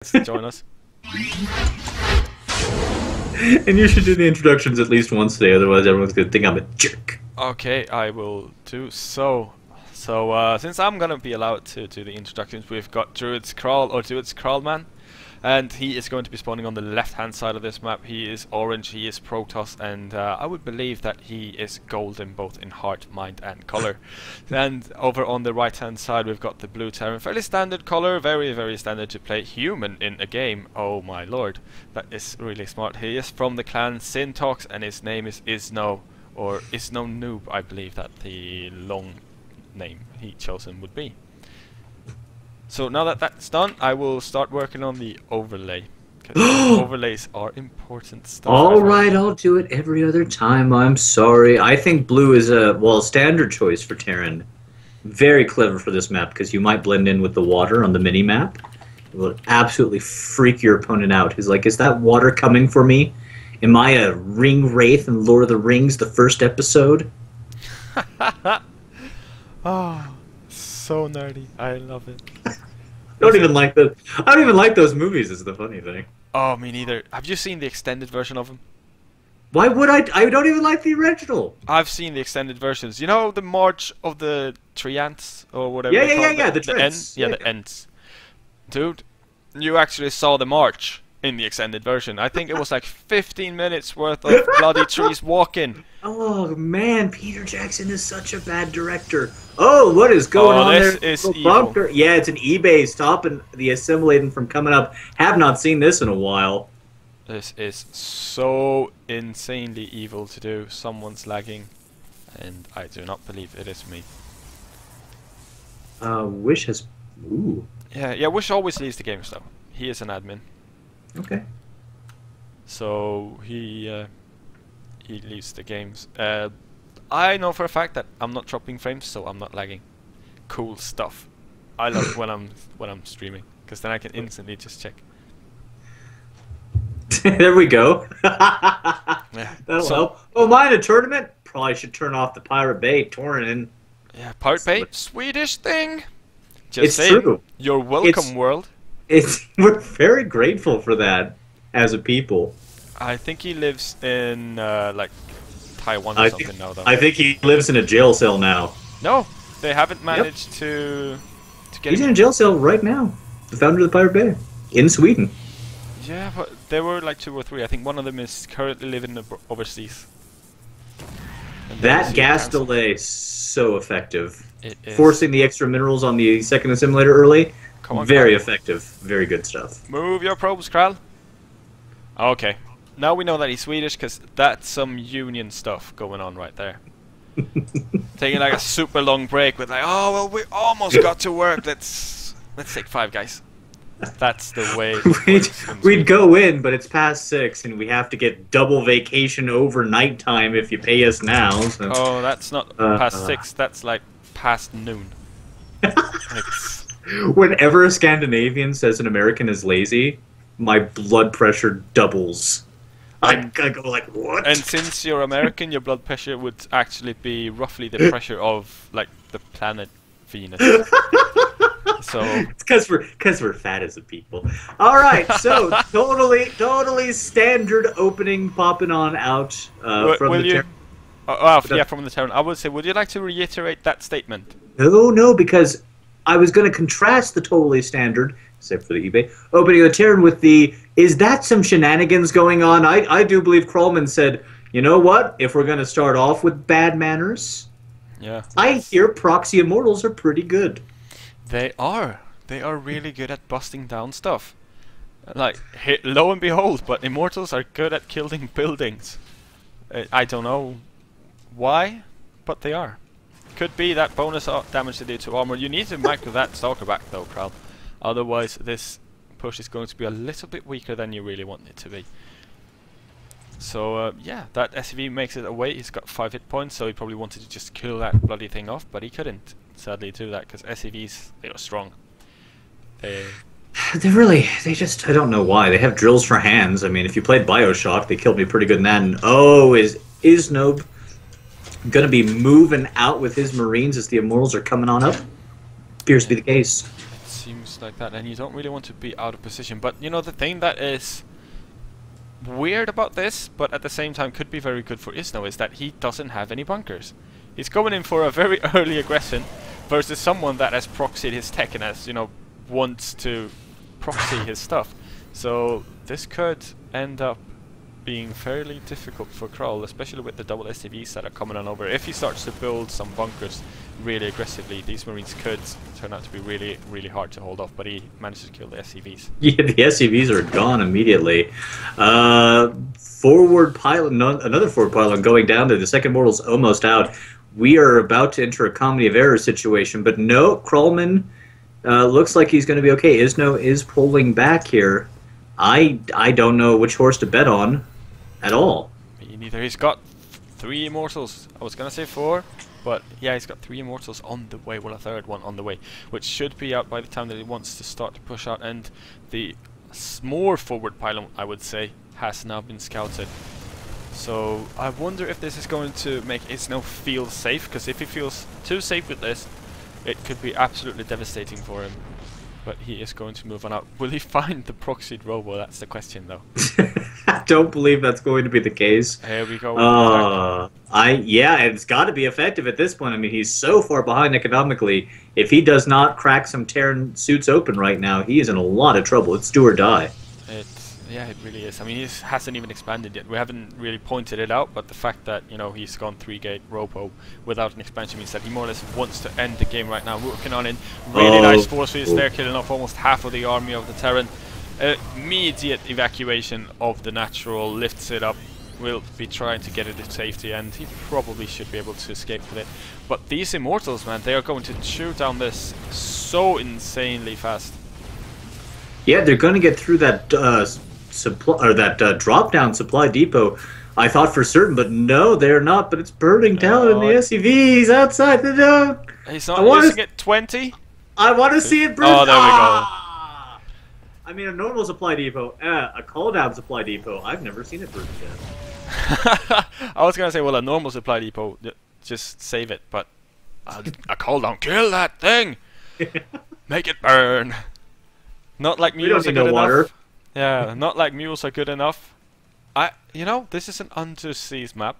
to join us. And you should do the introductions at least once today, otherwise everyone's gonna think I'm a jerk. Okay, I will do so. Since I'm gonna be allowed to do the introductions, we've got DruidzKrall or DruidzKrall man, and he is going to be spawning on the left-hand side of this map. He is orange, he is Protoss, and I would believe that he is golden both in heart, mind, and color. And over on the right-hand side, we've got the blue Terran, fairly standard color, very, very standard to play human in a game. Oh my lord, that is really smart. He is from the clan Sintox, and his name is Izno, or Izno Noob, I believe that the long name he chosen would be. So now that that's done, I will start working on the overlay. Overlays are important stuff. Alright, I'll do it every other time. I'm sorry. I think blue is a, well, standard choice for Terran. Very clever for this map, because you might blend in with the water on the mini-map. It will absolutely freak your opponent out. He's like, is that water coming for me? Am I a ring wraith in Lord of the Rings, the first episode? Oh, so nerdy. I love it. I don't even like those movies, is the funny thing. Oh, me neither. Have you seen the extended version of them? Why would I? I don't even like the original. I've seen the extended versions. You know the March of the Treants or whatever. Yeah. The Ents. Yeah, the Ents. Dude, you actually saw the march in the extended version. I think it was like 15 minutes worth of bloody trees walking. Oh man, Peter Jackson is such a bad director. Oh, what is going on there? This is evil. Bunker. Yeah, it's an eBay stopping the assimilating from coming up. Have not seen this in a while. This is so insanely evil to do. Someone's lagging, and I do not believe it is me. Wish has. Ooh. Yeah. Wish always leaves the games though. He is an admin. Okay. So he leaves the games. I know for a fact that I'm not dropping frames, so I'm not lagging. Cool stuff. I love when I'm streaming, because then I can instantly just check. There we go. Yeah. That'll help. Oh, mine a tournament? Probably should turn off the Pirate Bay tournament. Yeah, Pirate Bay, Swedish thing. Just it's saying. True. You're welcome, world. We're very grateful for that as a people. I think he lives in like Taiwan or something now, though. I think he lives in a jail cell now. No, they haven't managed to get He's him. in a jail cell right now. The founder of the Pirate Bay in Sweden. Yeah, but there were like 2 or 3. I think one of them is currently living overseas. That gas delay is so effective. It is. Forcing the extra minerals on the second assimilator early. Come on, very Krall. Effective. Very good stuff. Move your probes, Krall. Okay. Now we know that he's Swedish, because that's some union stuff going on right there. Taking like a super long break with like, oh well, we almost got to work. Let's take 5, guys. That's the way. We'd go in, but it's past 6, and we have to get double vacation overnight time if you pay us now. So. Oh, that's not past 6. That's like past noon. Whenever a Scandinavian says an American is lazy, my blood pressure doubles. I go like, what? And since you're American, your blood pressure would actually be roughly the pressure of like the planet Venus. So it's because we're fat as a people. All right, so totally standard opening popping on out from the Terran. Yeah, from the Terran. I would say, would you like to reiterate that statement? No, because I was going to contrast the totally standard, except for the eBay, opening of the Terran with the, is that some shenanigans going on? I do believe Krallman said, you know what, if we're going to start off with bad manners, yeah, I hear proxy immortals are pretty good. They are. They are really good at busting down stuff. Like, lo and behold, but immortals are good at killing buildings. I don't know why, but they are. Could be that bonus damage they do to armor. You need to micro that stalker back though, Krall. Otherwise this push is going to be a little bit weaker than you really want it to be. So yeah, that SCV makes it away. He's got 5 hit points, so he probably wanted to just kill that bloody thing off, but he couldn't sadly do that, because SCVs, they are strong. They just, I don't know why. They have drills for hands. I mean, if you played Bioshock, they killed me pretty good in that. And oh, is Izno going to be moving out with his Marines as the Immortals are coming on up? Appears to be the case. It seems just like that, and you don't really want to be out of position. But you know, the thing that is weird about this, but at the same time could be very good for Izno, is that he doesn't have any bunkers. He's going in for a very early aggression versus someone that has proxied his tech and has, you know, wants to proxy his stuff. So this could end up being fairly difficult for Krall, especially with the double SCVs that are coming on over. If he starts to build some bunkers really aggressively, these Marines could turn out to be really, really hard to hold off, but he managed to kill the SCVs. Yeah, the SCVs are gone immediately. Forward pylon, another forward pylon going down there. The second mortal's almost out. We are about to enter a comedy of errors situation, but no, Krallman looks like he's going to be okay. Izno is pulling back here. I don't know which horse to bet on at all. Me neither. He's got 3 immortals. I was going to say 4, but yeah, he's got 3 immortals on the way. Well, a third one on the way, which should be out by the time that he wants to start to push out. And the more forward pylon, I would say, has now been scouted. So I wonder if this is going to make Izno feel safe, because if he feels too safe with this, it could be absolutely devastating for him. But he is going to move on out. Will he find the proxied robo? That's the question, though. I don't believe that's going to be the case. Here we go. Yeah, it's got to be effective at this point. I mean, he's so far behind economically. If he does not crack some Terran suits open right now, he is in a lot of trouble. It's do or die. Yeah, it really is. I mean, he hasn't even expanded yet. We haven't really pointed it out, but the fact that, you know, he's gone 3-gate robo without an expansion means that he more or less wants to end the game right now. Working on it. Really nice force fields there, killing off almost half of the army of the Terran. Immediate evacuation of the natural, lifts it up. Will be trying to get it to safety, and he probably should be able to escape with it. But these immortals, man, they are going to shoot down this so insanely fast. Yeah, they're going to get through that drop down supply depot. I thought for certain, but no, they're not. But it's burning down in the SCVs outside the dome. He's not using it. 20. I want to see it burn. Oh, there we go. I mean, a normal supply depot, a call down supply depot. I've never seen it burn yet. I was gonna say, well, a normal supply depot, just save it, but a call down, kill that thing, make it burn. Not like mules are good enough. Yeah, not like mules are good enough. You know, this is an underseas map.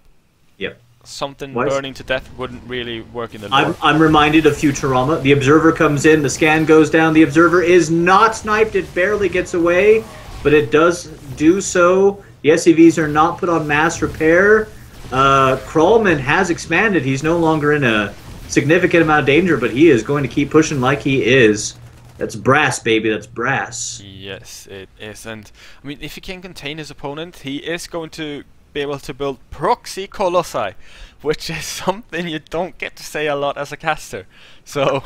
Yep. Something burning to death wouldn't really work in the north. I'm reminded of Futurama. The observer comes in, the scan goes down. The observer is not sniped. It barely gets away, but it does do so. The SCVs are not put on mass repair. Krallman has expanded. He's no longer in a significant amount of danger, but he is going to keep pushing like he is. That's brass, baby. That's brass. Yes, it is. And I mean, if he can contain his opponent, he is going to be able to build proxy colossi, which is something you don't get to say a lot as a caster. So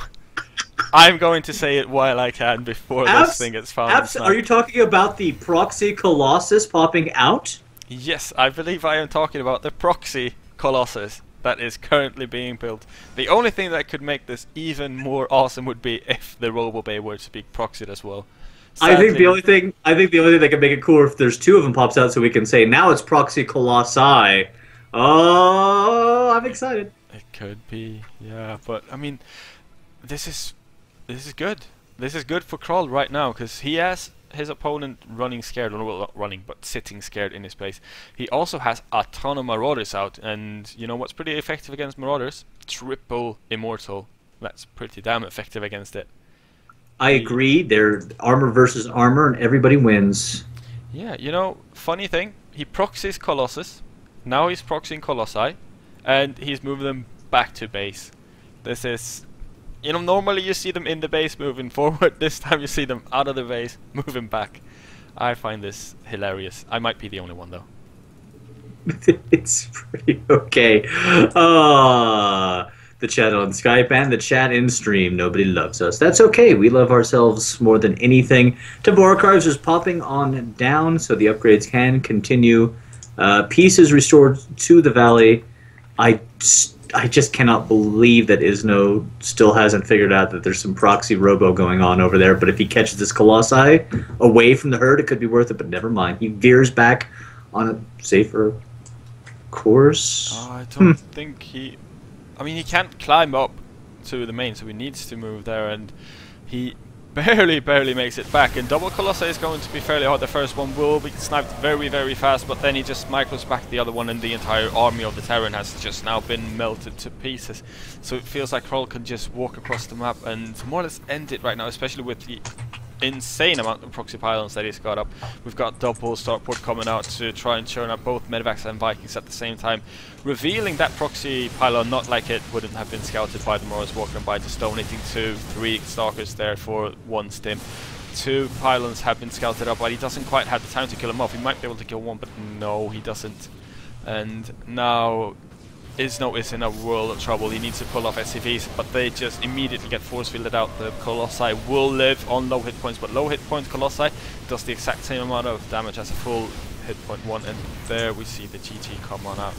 I'm going to say it while I can before this thing gets found. Are you talking about the proxy colossus popping out? Yes, I believe I am talking about the proxy colossus that is currently being built. The only thing that could make this even more awesome would be if the Robo Bay were to be proxied as well. Sadly, I think the only thing that can make it cooler if there's 2 of them pops out, so we can say now it's proxy colossi. Oh, I'm excited. It could be, yeah. But I mean, this is good. This is good for Krall right now, because he has his opponent running scared, well, not running, but sitting scared in his place. He also has a ton of Marauders out, and you know what's pretty effective against Marauders? Triple Immortal. That's pretty damn effective against it. I agree. They're armor versus armor, and everybody wins. Yeah, you know, funny thing, he proxies Colossus, now he's proxying Colossi, and he's moving them back to base. This is, you know, normally you see them in the base moving forward, this time you see them out of the base moving back. I find this hilarious. I might be the only one though. It's pretty okay. The chat on Skype and the chat in stream. Nobody loves us. That's okay. We love ourselves more than anything. Taborkar's is popping on down, so the upgrades can continue. Peace is restored to the valley. I just cannot believe that Izno still hasn't figured out that there's some proxy robo going on over there. But if he catches this Colossi away from the herd, it could be worth it. But never mind. He veers back on a safer course. I don't think he... I mean, he can't climb up to the main, so he needs to move there, and he barely makes it back, and double Colossi is going to be fairly hard. The first one will be sniped very fast, but then he just micros back the other one, and the entire army of the Terran has just now been melted to pieces. So it feels like Krall can just walk across the map and more or less end it right now, especially with the insane amount of proxy pylons that he's got up. We've got double starport coming out to try and churn up both Medivacs and Vikings at the same time, revealing that proxy pylon not like it wouldn't have been scouted by the Morris walking by, just donating 2-3 Stalkers there for 1 stim. 2 pylons have been scouted up, but he doesn't quite have the time to kill them off. He might be able to kill 1, but no, he doesn't. And now Izno is in a world of trouble. He needs to pull off SCVs, but they just immediately get force fielded out. The Colossi will live on low hit points, but low hit point Colossi does the exact same amount of damage as a full hit point one, and there we see the GG come on out.